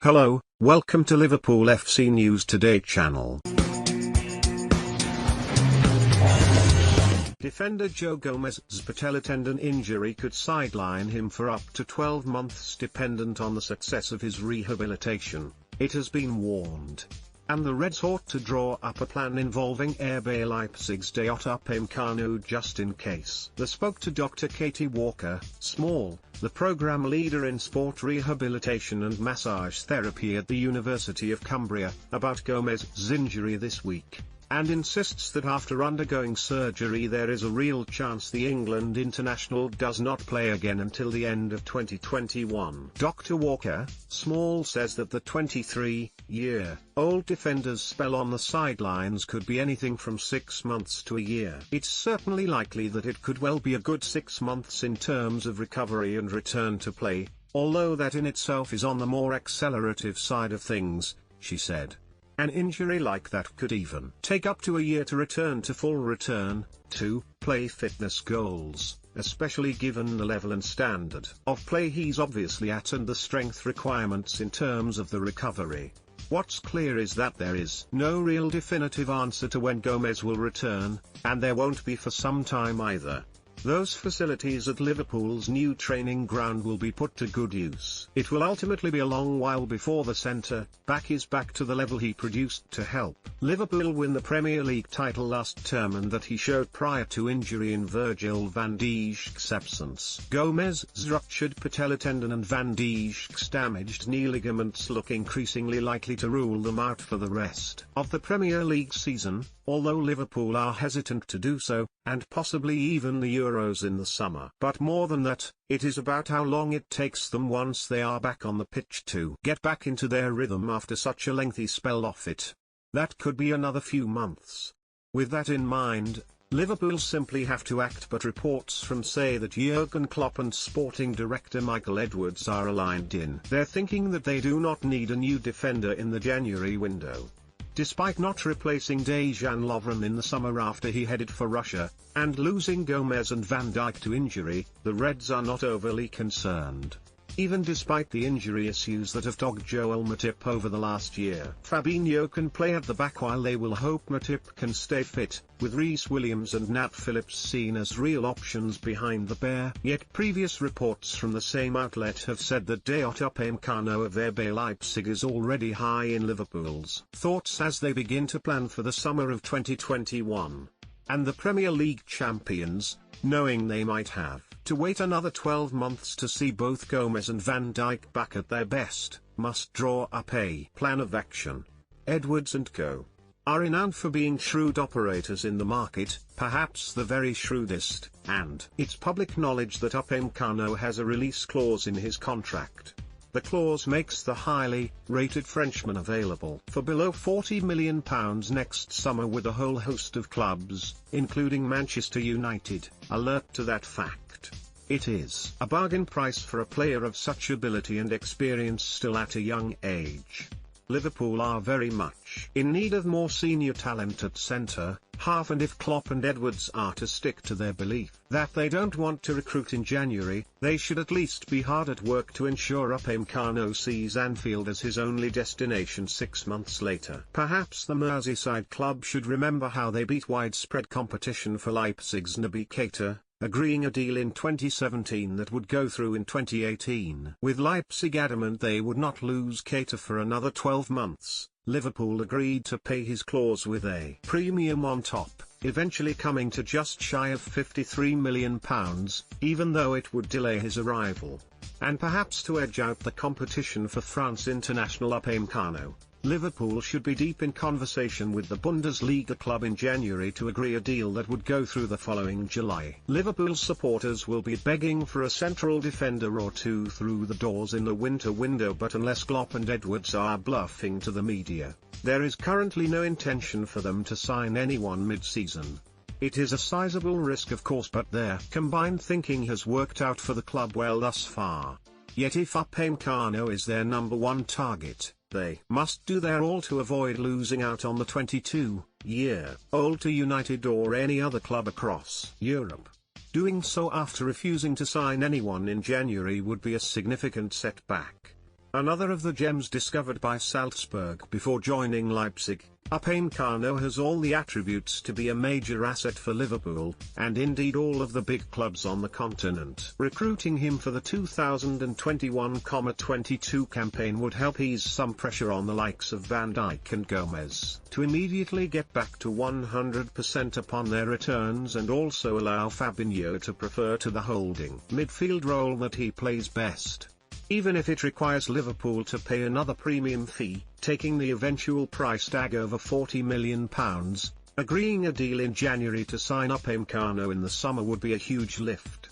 Hello, welcome to Liverpool FC News Today channel. Defender Joe Gomez's patella tendon injury could sideline him for up to 12 months dependent on the success of his rehabilitation, it has been warned. And the Reds ought to draw up a plan involving RB Leipzig's Dayot Upamecano just in case. They spoke to Dr. Katie Walker, Small, the program leader in sport rehabilitation and massage therapy at the University of Cumbria, about Gomez's injury this week, and insists that after undergoing surgery there is a real chance the England international does not play again until the end of 2021. Dr. Walker, Small says that the 23-year-old defender's spell on the sidelines could be anything from 6 months to a year. It's certainly likely that it could well be a good 6 months in terms of recovery and return to play, although that in itself is on the more accelerative side of things, she said. An injury like that could even take up to a year to return to full return to play fitness goals, especially given the level and standard of play he's obviously at and the strength requirements in terms of the recovery. What's clear is that there is no real definitive answer to when Gomez will return, and there won't be for some time either. Those facilities at Liverpool's new training ground will be put to good use. It will ultimately be a long while before the centre-back is back to the level he produced to help Liverpool win the Premier League title last term and that he showed prior to injury in Virgil van Dijk's absence. Gomez's ruptured patella tendon and Van Dijk's damaged knee ligaments look increasingly likely to rule them out for the rest of the Premier League season, although Liverpool are hesitant to do so, and possibly even the Euros in the summer. But more than that, it is about how long it takes them once they are back on the pitch to get back into their rhythm after such a lengthy spell off it. That could be another few months. With that in mind, Liverpool simply have to act, but reports from say that Jurgen Klopp and sporting director Michael Edwards are aligned in their thinking that they do not need a new defender in the January window. Despite not replacing Dejan Lovren in the summer after he headed for Russia, and losing Gomez and Van Dijk to injury, the Reds are not overly concerned. Even despite the injury issues that have dogged Joel Matip over the last year. Fabinho can play at the back while they will hope Matip can stay fit, with Reece Williams and Nat Phillips seen as real options behind the pair. Yet previous reports from the same outlet have said that Dayot Upamecano of RB Leipzig is already high in Liverpool's thoughts as they begin to plan for the summer of 2021. And the Premier League champions, knowing they might have to wait another 12 months to see both Gomez and Van Dijk back at their best, must draw up a plan of action. Edwards and co. are renowned for being shrewd operators in the market, perhaps the very shrewdest, and it's public knowledge that Upamecano has a release clause in his contract. The clause makes the highly rated Frenchman available for below £40 million next summer, with a whole host of clubs, including Manchester United, alert to that fact. It is a bargain price for a player of such ability and experience still at a young age. Liverpool are very much in need of more senior talent at centre half, and if Klopp and Edwards are to stick to their belief that they don't want to recruit in January, they should at least be hard at work to ensure Upamecano sees Anfield as his only destination 6 months later. Perhaps the Merseyside club should remember how they beat widespread competition for Leipzig's Naby Keita, agreeing a deal in 2017 that would go through in 2018. With Leipzig adamant they would not lose Keita for another 12 months, Liverpool agreed to pay his clause with a premium on top, eventually coming to just shy of £53 million, even though it would delay his arrival. And perhaps to edge out the competition for France international Upamecano, Liverpool should be deep in conversation with the Bundesliga club in January to agree a deal that would go through the following July. Liverpool supporters will be begging for a central defender or two through the doors in the winter window, but unless Klopp and Edwards are bluffing to the media, there is currently no intention for them to sign anyone mid-season. It is a sizable risk of course, but their combined thinking has worked out for the club well thus far. Yet if Upamecano is their number one target, they must do their all to avoid losing out on the 22-year-old to United or any other club across Europe. Doing so after refusing to sign anyone in January would be a significant setback. Another of the gems discovered by Salzburg before joining Leipzig, Upamecano has all the attributes to be a major asset for Liverpool, and indeed all of the big clubs on the continent. Recruiting him for the 2021-22 campaign would help ease some pressure on the likes of Van Dijk and Gomez to immediately get back to 100% upon their returns, and also allow Fabinho to prefer to the holding midfield role that he plays best. Even if it requires Liverpool to pay another premium fee, taking the eventual price tag over £40 million, agreeing a deal in January to sign Upamecano in the summer would be a huge lift.